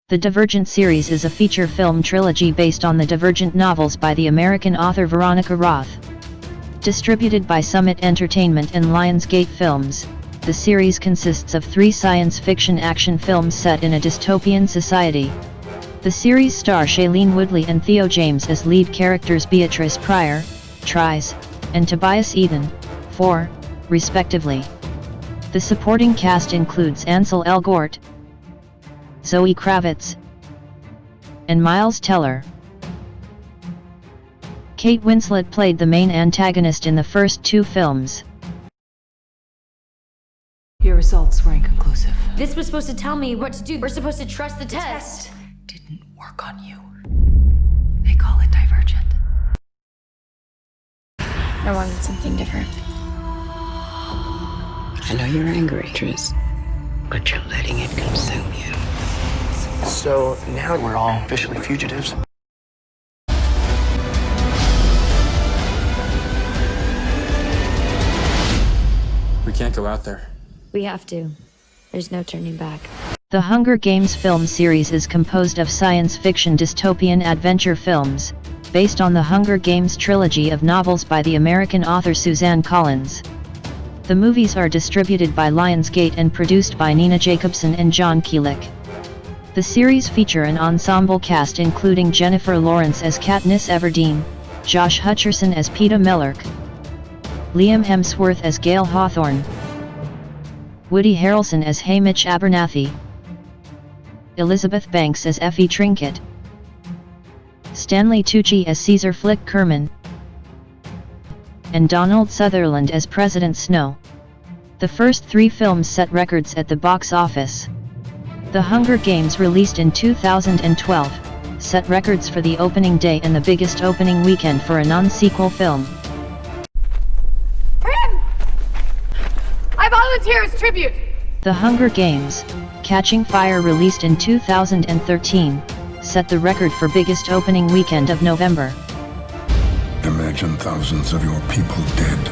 The Divergent Series is a feature film trilogy based on the Divergent novels by the American author Veronica Roth. Distributed by Summit Entertainment and Lionsgate Films, the series consists of 3 science fiction action films set in a dystopian society. The series star Shailene Woodley and Theo James as lead characters Beatrice Pryor, Tries, and Tobias Eden, 4, respectively. The supporting cast includes Ansel Elgort, Zoe Kravitz, and Miles Teller. Kate Winslet played the main antagonist in the first 2 films. Your results were inconclusive. This was supposed to tell me what to do. We're supposed to trust the test. Didn't work on you. They call it Divergent. I wanted something different. I know you're angry, Tris, but you're letting it consume you. So now we're all officially fugitives. We can't go out there. We have to. There's no turning back. The Hunger Games film series is composed of science fiction dystopian adventure films, based on the Hunger Games trilogy of novels by the American author Suzanne Collins. The movies are distributed by Lionsgate and produced by Nina Jacobson and John Kulik. The series feature an ensemble cast including Jennifer Lawrence as Katniss Everdeen, Josh Hutcherson as Peeta Mellark, Liam Hemsworth as Gale Hawthorne, Woody Harrelson as Haymitch Abernathy, Elizabeth Banks as Effie Trinket, Stanley Tucci as Caesar Flick Kerman, and Donald Sutherland as President Snow. The first 3 films set records at the box office. The Hunger Games, released in 2012, set records for the opening day and the biggest opening weekend for a non-sequel film. I volunteer as tribute! The Hunger Games: Catching Fire, released in 2013, set the record for biggest opening weekend of November. Imagine thousands of your people dead.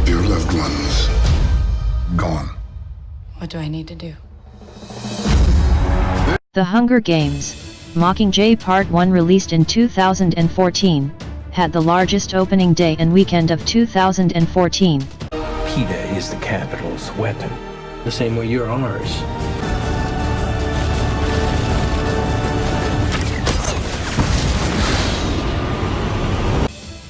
Your loved ones gone. What do I need to do? The Hunger Games: Mockingjay Part 1, released in 2014, had the largest opening day and weekend of 2014. Peeta is the Capitol's weapon, the same way you're ours.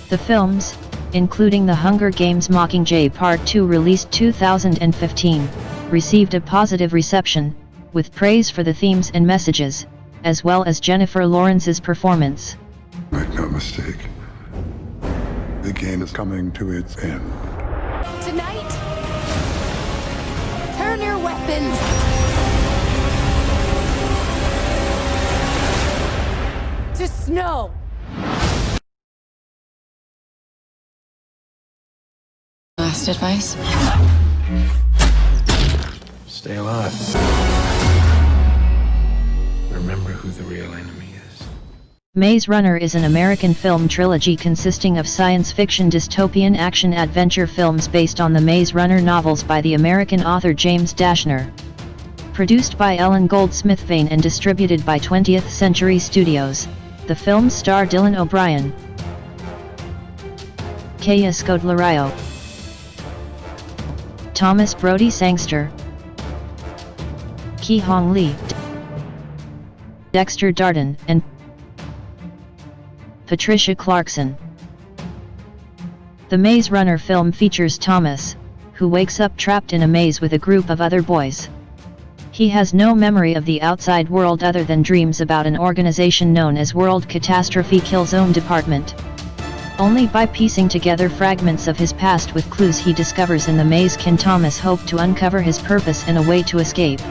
The films, including The Hunger Games: Mockingjay Part 2, released 2015, received a positive reception, with praise for the themes and messages, as well as Jennifer Lawrence's performance. Make no mistake, the game is coming to its end. Tonight, turn your weapons to snow. Last advice? Stay alive. Remember who the real enemy is. Maze Runner is an American film trilogy consisting of science fiction dystopian action-adventure films based on the Maze Runner novels by the American author James Dashner. Produced by Ellen Goldsmith-Vane and distributed by 20th Century Studios, the films star Dylan O'Brien, Kaya Scodelario, Thomas Brody Sangster, Ki Hong Lee, Dexter Darden, and Patricia Clarkson. The Maze Runner film features Thomas, who wakes up trapped in a maze with a group of other boys. He has no memory of the outside world other than dreams about an organization known as World Catastrophe Kill Zone Department. Only by piecing together fragments of his past with clues he discovers in the maze can Thomas hope to uncover his purpose and a way to escape.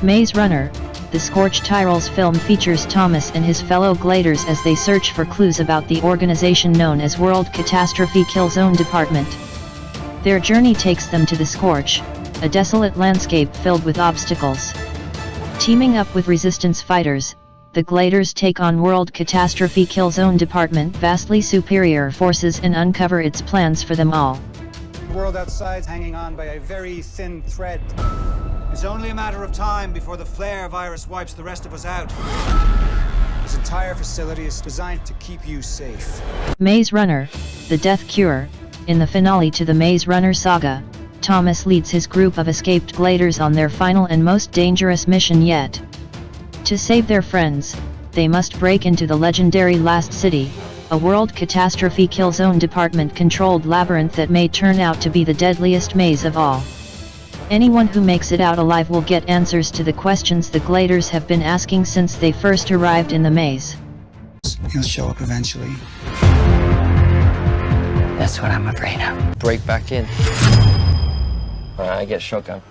Maze Runner, the Scorched Tyrolls film, features Thomas and his fellow gliders as they search for clues about the organization known as World Catastrophe Kill Zone Department. Their journey takes them to the Scorch, a desolate landscape filled with obstacles. Teaming up with resistance fighters, the Gliders take on World Catastrophe Killzone Department vastly superior forces and uncover its plans for them all. The world outside's hanging on by a very thin thread. It's only a matter of time before the flare virus wipes the rest of us out. This entire facility is designed to keep you safe. Maze Runner, The Death Cure. In the finale to the Maze Runner saga, Thomas leads his group of escaped Gliders on their final and most dangerous mission yet. To save their friends, they must break into the legendary Last City, a World Catastrophe Killzone Department-controlled labyrinth that may turn out to be the deadliest maze of all. Anyone who makes it out alive will get answers to the questions the Gliders have been asking since they first arrived in the maze. He'll show up eventually. That's what I'm afraid of. Break back in. I get shotgun.